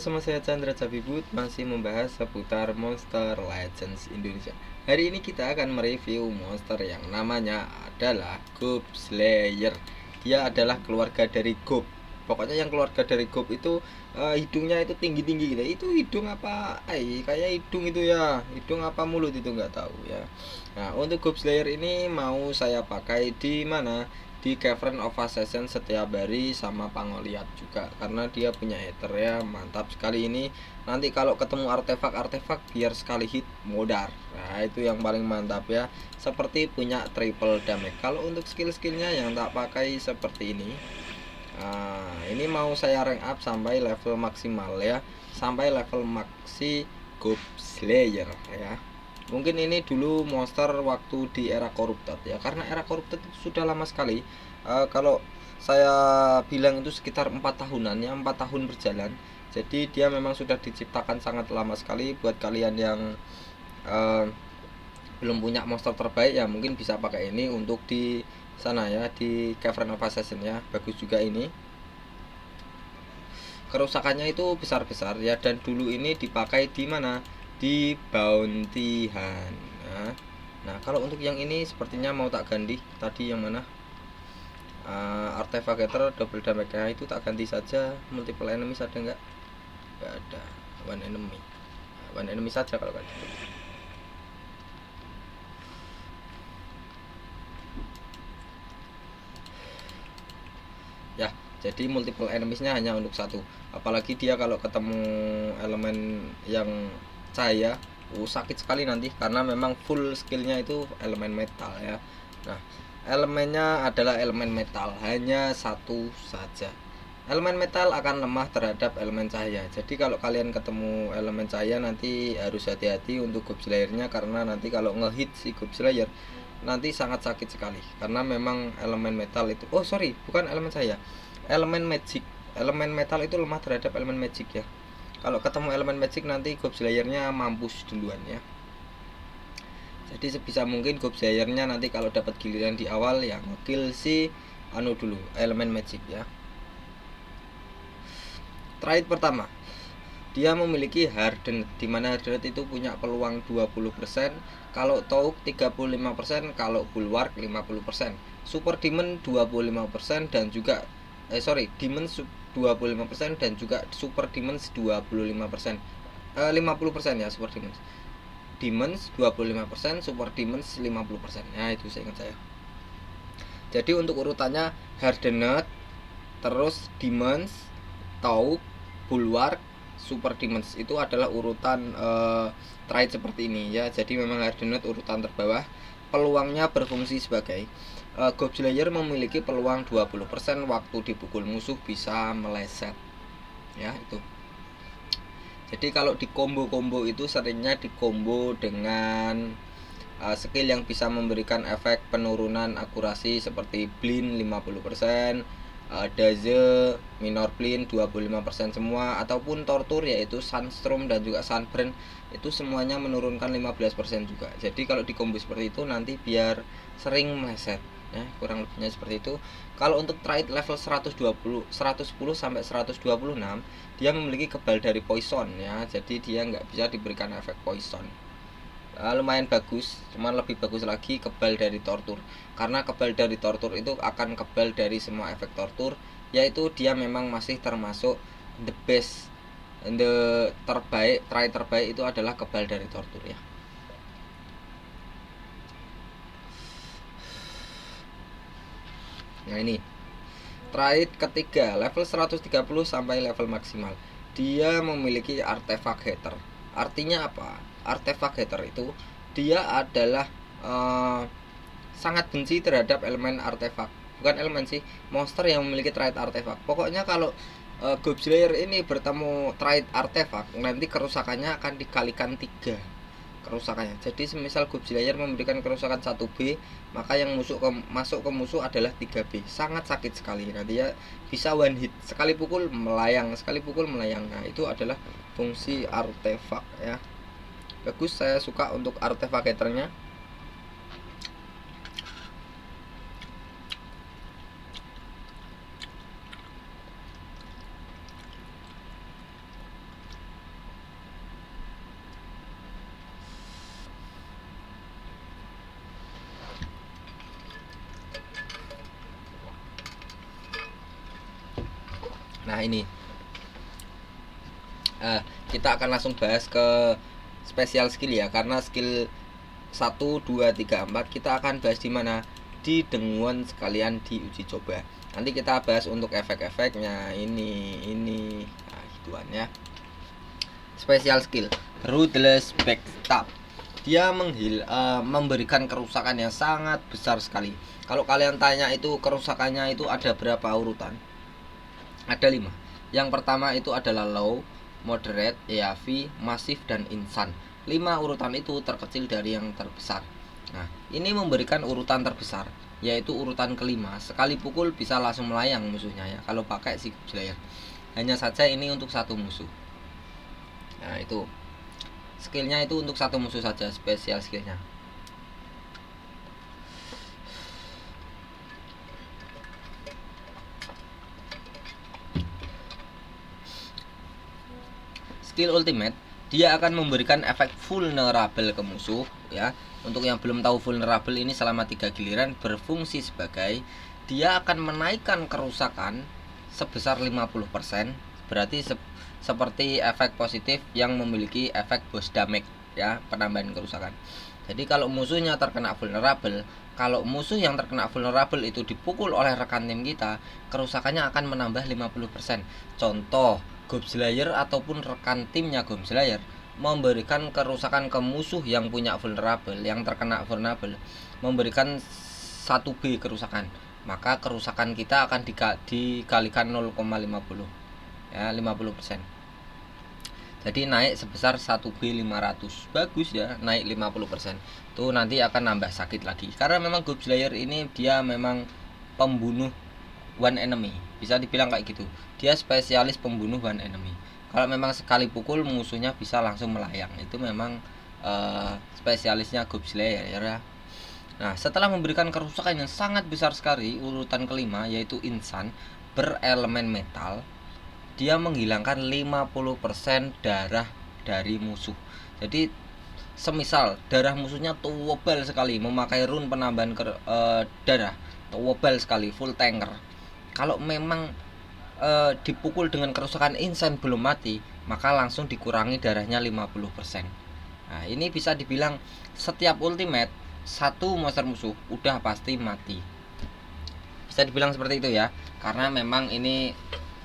bersama saya Chandra Cabibut masih membahas seputar Monster Legends Indonesia. Hari ini kita akan mereview monster yang namanya adalah Gob Slayer. Dia adalah keluarga dari Gob. Pokoknya yang keluarga dari Gob itu hidungnya itu tinggi-tinggi gitu. Itu hidung apa? Kayak hidung itu ya. Hidung apa mulut itu nggak tahu ya. Nah, untuk Gob Slayer ini mau saya pakai di mana? Di Cavern of Assassin setiap hari sama Pangoliat juga, karena dia punya ether ya, mantap sekali ini. Nanti kalau ketemu artefak biar sekali hit modar. Nah, itu yang paling mantap ya. Seperti punya triple damage. Kalau untuk skill-skillnya yang tak pakai seperti ini. Nah, ini mau saya rank up sampai level maksimal ya, sampai level maksi Gob Slayer ya. Mungkin ini dulu monster waktu di era Corrupted ya, karena era Corrupted itu sudah lama sekali. Kalau saya bilang itu sekitar 4 tahunan ya, 4 tahun berjalan. Jadi dia memang sudah diciptakan sangat lama sekali. Buat kalian yang belum punya monster terbaik ya, mungkin bisa pakai ini untuk di sana ya, di Cavern of Assassin ya. Bagus juga ini. Kerusakannya itu besar-besar ya, dan dulu ini dipakai di mana? Di Bounty Hunt. Nah, kalau untuk yang ini sepertinya mau tak ganti. Tadi yang mana? Artefactor double damage. Nah, itu tak ganti saja. Multiple enemies ada nggak? Nggak ada. One enemy. One enemy saja kalau ganti. Ya, jadi multiple enemiesnya hanya untuk satu. Apalagi dia kalau ketemu elemen yang cahaya, sakit sekali nanti, karena memang full skillnya itu elemen metal ya. Nah, elemennya adalah elemen metal, hanya satu saja. Elemen metal akan lemah terhadap elemen cahaya. Jadi kalau kalian ketemu elemen cahaya nanti harus hati-hati untuk Gob Slayer-nya, karena nanti kalau ngehit si Gob Slayer nanti sangat sakit sekali, karena memang elemen metal itu, bukan elemen cahaya, elemen magic. Elemen metal itu lemah terhadap elemen magic ya. Kalau ketemu elemen magic nanti Gob Slayer-nya mampus duluan ya. Jadi sebisa mungkin Gob Slayer-nya nanti kalau dapat giliran di awal ya ngekill si dulu elemen magic ya. Trait pertama, dia memiliki hardened, dimana hardened itu punya peluang 20%, kalau Tauk 35%, kalau Bulwark 50%, Super Demon 25%, dan juga Demon 25%, dan juga Super Demons 25%. 50% ya Super Demons. Demons 25%, Super Demons 50%. Nah, itu saya ingat saya. Jadi untuk urutannya hardened, terus Demons, Tauk, Bulwark, Super Demons, itu adalah urutan trait seperti ini ya. Jadi memang hardened urutan terbawah. Peluangnya berfungsi sebagai Gob Slayer memiliki peluang 20% waktu dipukul musuh bisa meleset ya, itu. Jadi kalau di combo-combo itu seringnya di combo dengan skill yang bisa memberikan efek penurunan akurasi seperti Blind 50%, Daze, Minor Blind 25% semua, ataupun Torture yaitu Sunstorm dan juga Sunburn, itu semuanya menurunkan 15% juga. Jadi kalau di combo seperti itu nanti biar sering meleset ya, kurang lebihnya seperti itu. Kalau untuk trait level 110 sampai 126, dia memiliki kebal dari poison ya. Jadi dia nggak bisa diberikan efek poison. Lumayan bagus, cuman lebih bagus lagi kebal dari tortur, karena kebal dari tortur itu akan kebal dari semua efek tortur, yaitu dia memang masih termasuk the best, the terbaik, try terbaik itu adalah kebal dari tortur ya. Nah, ini trait ketiga, level 130 sampai level maksimal. Dia memiliki artefak hater. Artinya apa? Artefak hater itu dia adalah sangat benci terhadap elemen artefak. Bukan elemen sih, monster yang memiliki trait artefak. Pokoknya kalau Gob Slayer ini bertemu trait artefak, nanti kerusakannya akan dikalikan 3 kerusakannya. Jadi semisal Gob Slayer memberikan kerusakan 1B, maka yang masuk ke musuh adalah 3B. Sangat sakit sekali. Nanti ya bisa one hit, sekali pukul melayang. Nah, itu adalah fungsi artefak ya. Bagus, saya suka untuk artefak haternya. Nah ini kita akan langsung bahas ke spesial skill ya, karena skill 1, 2, 3, 4 kita akan bahas di mana, di denguan sekalian di uji coba. Nanti kita bahas untuk efek-efeknya ini nah gituan ya. Spesial skill Ruthless Backstab, dia memberikan kerusakan yang sangat besar sekali. Kalau kalian tanya itu kerusakannya itu ada berapa urutan, ada 5. Yang pertama itu adalah low, moderate, EAV, massive, dan instant. 5 urutan itu terkecil dari yang terbesar. Nah ini memberikan urutan terbesar, yaitu urutan kelima. Sekali pukul bisa langsung melayang musuhnya ya, kalau pakai si Goblin. Hanya saja ini untuk satu musuh. Nah itu skillnya itu untuk satu musuh saja, spesial skillnya. Skill ultimate, dia akan memberikan efek vulnerable ke musuh ya. Untuk yang belum tahu, vulnerable ini selama 3 giliran berfungsi sebagai, dia akan menaikkan kerusakan sebesar 50%. Berarti seperti efek positif yang memiliki efek boss damage ya, penambahan kerusakan. Jadi kalau musuhnya terkena vulnerable, kalau musuh yang terkena vulnerable itu dipukul oleh rekan tim kita, kerusakannya akan menambah 50%. Contoh, Goblin ataupun rekan timnya Goblin memberikan kerusakan ke musuh yang punya vulnerable, yang terkena vulnerable, memberikan 1B kerusakan, maka kerusakan kita akan dikalikan 0,50 ya, 50%. Jadi naik sebesar 1B 500. Bagus ya, naik 50%. Tuh nanti akan nambah sakit lagi. Karena memang Goblin ini dia memang pembunuh one enemy, bisa dibilang kayak gitu. Dia spesialis pembunuh one enemy. Kalau memang sekali pukul musuhnya bisa langsung melayang, itu memang spesialisnya Goblin ya. Nah setelah memberikan kerusakan yang sangat besar sekali, urutan kelima yaitu insan berelemen metal, dia menghilangkan 50% darah dari musuh. Jadi semisal darah musuhnya tebal sekali, memakai rune penambahan darah tebal sekali, full tanker, kalau memang dipukul dengan kerusakan insan belum mati, maka langsung dikurangi darahnya 50%. Nah ini bisa dibilang setiap ultimate satu monster musuh udah pasti mati, bisa dibilang seperti itu ya. Karena memang ini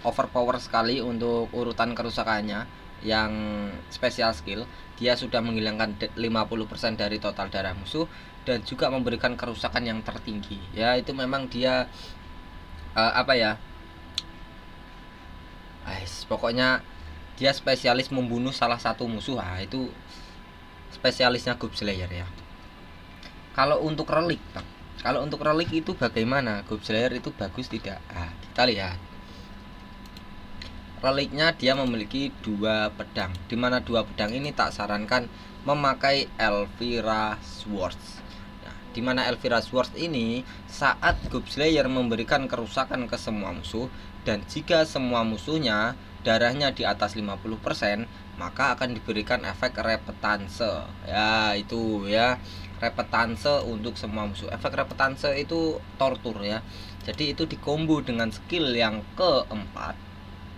overpower sekali untuk urutan kerusakannya yang special skill. Dia sudah menghilangkan 50% dari total darah musuh dan juga memberikan kerusakan yang tertinggi ya. Itu memang dia pokoknya dia spesialis membunuh salah satu musuh. Itu spesialisnya Goblin ya. Kalau untuk relik Bang, kalau untuk relik itu bagaimana? Goblin itu bagus tidak? Kita lihat. Reliknya dia memiliki 2 pedang, dimana 2 pedang ini tak sarankan memakai Elvira Swords. Nah, dimana Elvira Swords ini saat Goblin memberikan kerusakan ke semua musuh, dan jika semua musuhnya darahnya di atas 50%, maka akan diberikan efek repetanse ya. Itu ya, repetanse untuk semua musuh. Efek repetanse itu tortur ya. Jadi itu dikombo dengan skill yang keempat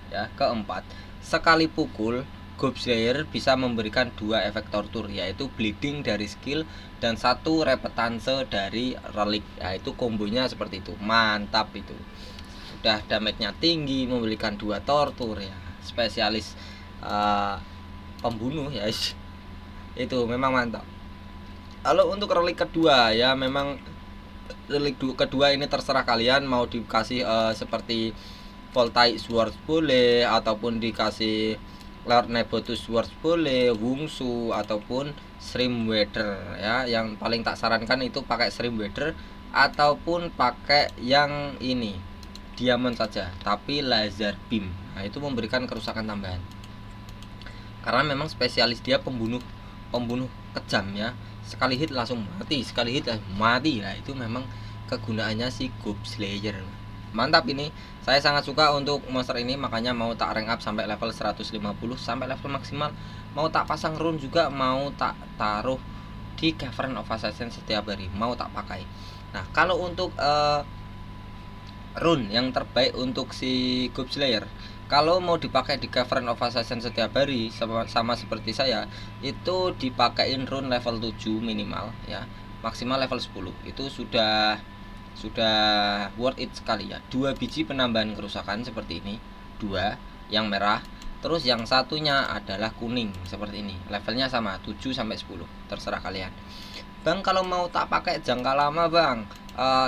ya, keempat. Sekali pukul Goblin bisa memberikan 2 efek tortur, yaitu bleeding dari skill dan 1 repetanse dari relik. Ya itu kombonya seperti itu. Mantap itu. Udah damage-nya tinggi, memberikan 2 tortur ya. Spesialis pembunuh ya. Itu memang mantap. Kalau untuk relik kedua ya, memang relik kedua ini terserah kalian mau dikasih seperti Voltaic Swords boleh, ataupun dikasih Lord Nebotus Swords boleh, Wungsu ataupun Shrimpweather ya. Yang paling tak sarankan itu pakai Shrimpweather ataupun pakai yang ini Diamond saja, tapi laser beam. Nah itu memberikan kerusakan tambahan. Karena memang spesialis dia pembunuh kejam ya. Sekali hit langsung mati, sekali hit mati. Nah itu memang kegunaannya si Goblin. Mantap ini. Saya sangat suka untuk monster ini, makanya mau tak rank up sampai level 150 sampai level maksimal. Mau tak pasang rune juga, mau tak taruh di Cavern of Assassin setiap hari, mau tak pakai. Nah, kalau untuk rune yang terbaik untuk si Goblin, Kalau mau dipakai di Cavern of Assassin setiap hari sama seperti saya, itu dipakein rune level 7 minimal ya. Maksimal level 10. Itu sudah worth it sekali ya. 2 biji penambahan kerusakan seperti ini. 2 yang merah, terus yang satunya adalah kuning seperti ini. Levelnya sama 7 sampai 10. Terserah kalian. Bang, kalau mau tak pakai jangka lama, Bang.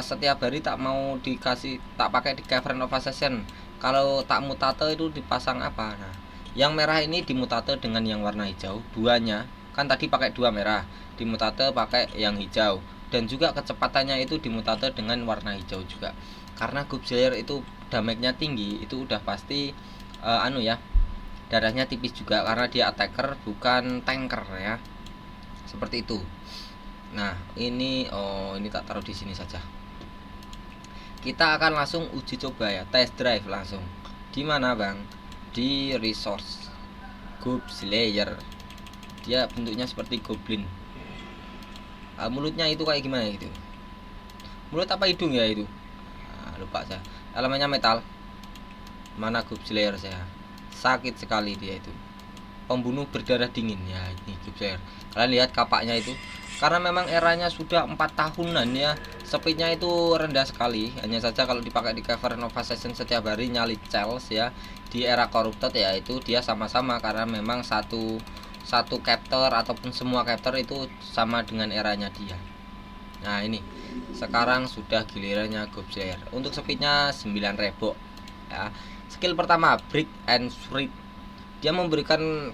Setiap hari tak mau tak pakai di Cavern of Assassin. Kalau tak mutate itu dipasang apa? Nah, yang merah ini dimutate dengan yang warna hijau, duanya. Kan tadi pakai 2 merah, dimutate pakai yang hijau. Dan juga kecepatannya itu dimutate dengan warna hijau juga. Karena Gob Slayer itu damage-nya tinggi, itu udah pasti darahnya tipis juga karena dia attacker bukan tanker ya. Seperti itu. Nah, ini tak taruh di sini saja. Kita akan langsung uji coba ya, test drive langsung. Di mana, Bang? Di resource Gob Slayer. Dia bentuknya seperti goblin. Mulutnya itu kayak gimana gitu? Mulut apa hidung ya itu? Lupa saya. Elemennya metal. Mana Gob Slayer saya? Sakit sekali dia itu. Pembunuh berdarah dingin ya, ini Gob Slayer. Kalian lihat kapaknya itu. Karena memang eranya sudah 4 tahunan ya, speednya itu rendah sekali. Hanya saja kalau dipakai di Cavern of Assassin setiap hari nyali Chels ya. Di era Corrupted ya itu dia sama-sama karena memang satu captor ataupun semua captor itu sama dengan eranya dia. Nah, ini sekarang sudah gilirannya Gob Slayer. Untuk speednya 9 rebok ya. Skill pertama Brick and Shred. Dia memberikan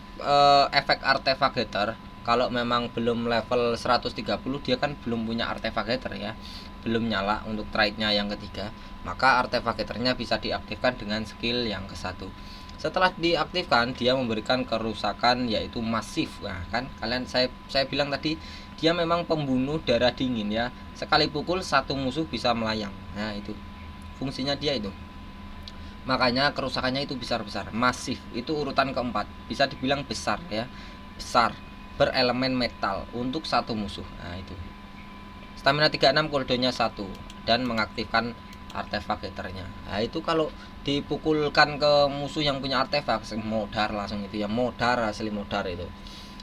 efek artefactor. Kalau memang belum level 130, dia kan belum punya artefactor ya, belum nyala untuk trade-nya yang ketiga, maka artefactornya bisa diaktifkan dengan skill yang ke-1. Setelah diaktifkan, dia memberikan kerusakan yaitu masif. Nah, kan kalian saya bilang tadi dia memang pembunuh darah dingin ya. Sekali pukul satu musuh bisa melayang. Nah, itu fungsinya dia itu. Makanya kerusakannya itu besar-besar, masif. Itu urutan keempat, bisa dibilang besar ya. Besar, berelemen metal untuk satu musuh. Nah, itu. Stamina 36, cooldownnya 1 dan mengaktifkan artefaktornya. Nah, itu kalau dipukulkan ke musuh yang punya artefak, modar langsung itu ya, modar, asli modar itu.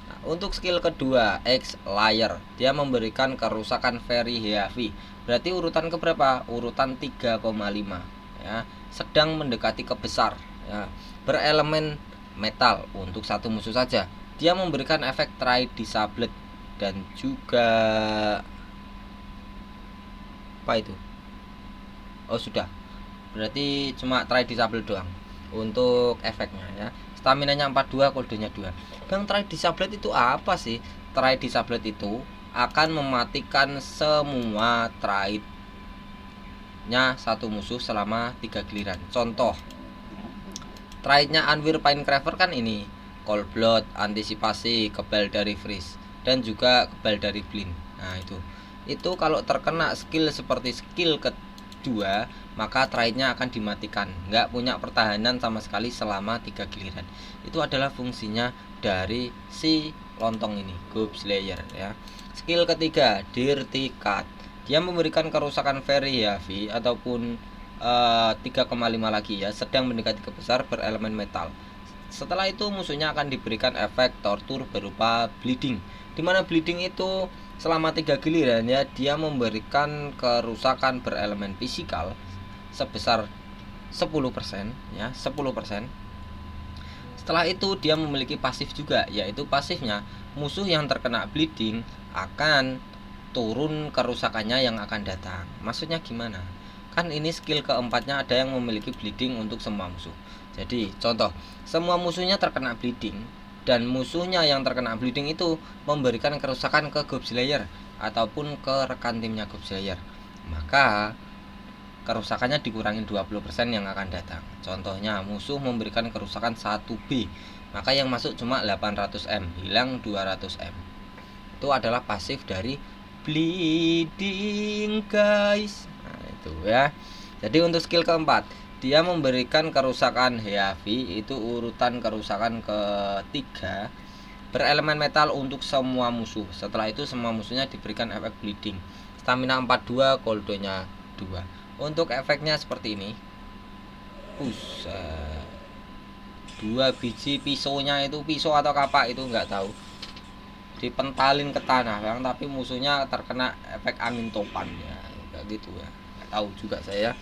Nah, untuk skill kedua, X Layer. Dia memberikan kerusakan very heavy. Berarti urutan keberapa? Urutan 3,5 ya. Sedang mendekati ke besar ya. Berelemen metal untuk satu musuh saja. Dia memberikan efek Try Disabled dan juga apa itu? Oh, sudah. Berarti cuma Try Disabled doang untuk efeknya ya. Stamina-nya 42, cooldown-nya 2. Bang, Try Disabled itu apa sih? Try Disabled itu akan mematikan semua trade-nya satu musuh selama 3 giliran. Contoh, trade-nya Anvir Pinecraver kan ini, Cold Blood, antisipasi, kebal dari freeze, dan juga kebal dari blind. Nah, itu kalau terkena skill seperti skill kedua, maka trade-nya akan dimatikan, nggak punya pertahanan sama sekali selama 3 giliran. Itu adalah fungsinya dari si lontong ini, Gob Slayer ya. Skill ketiga, Dirty Cut. Dia memberikan kerusakan very heavy ataupun 3,5 lagi ya, sedang mendekati ke besar, berelemen metal. Setelah itu musuhnya akan diberikan efek tortur berupa bleeding, dimana bleeding itu selama 3 giliran ya, dia memberikan kerusakan berelemen fisikal sebesar 10% ya, 10%. Setelah itu dia memiliki pasif juga, yaitu pasifnya musuh yang terkena bleeding akan turun kerusakannya yang akan datang. Maksudnya gimana? Kan ini skill keempatnya ada yang memiliki bleeding untuk semua musuh. Jadi contoh, semua musuhnya terkena bleeding, dan musuhnya yang terkena bleeding itu memberikan kerusakan ke Gob Slayer ataupun ke rekan timnya Gob Slayer, maka kerusakannya dikurangin 20% yang akan datang. Contohnya musuh memberikan kerusakan 1B, maka yang masuk cuma 800M, hilang 200M. Itu adalah pasif dari bleeding, guys. Nah, itu ya. Jadi untuk skill keempat, dia memberikan kerusakan heavy, itu urutan kerusakan ketiga, berelemen metal untuk semua musuh. Setelah itu semua musuhnya diberikan efek bleeding. Stamina 42, cooldown-nya 2. Untuk efeknya seperti ini. Buset. 2 biji pisaunya itu pisau atau kapak itu nggak tahu, dipentalin ke tanah Bang, tapi musuhnya terkena efek angin topan ya, kayak gitu ya, nggak tahu juga saya.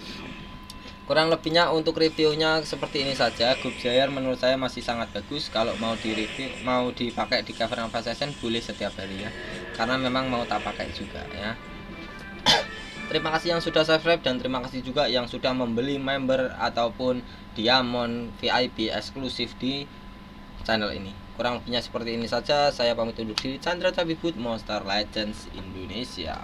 Kurang lebihnya untuk reviewnya seperti ini saja. Group Dryer menurut saya masih sangat bagus. Kalau mau di review, mau dipakai di cover nafas session boleh setiap hari ya, karena memang mau tak pakai juga ya. Terima kasih yang sudah subscribe, dan terima kasih juga yang sudah membeli member ataupun diamond VIP eksklusif di channel ini. Kurang lebihnya seperti ini saja. Saya pamit undur diri. Chandra Cabibut, Monster Legends Indonesia.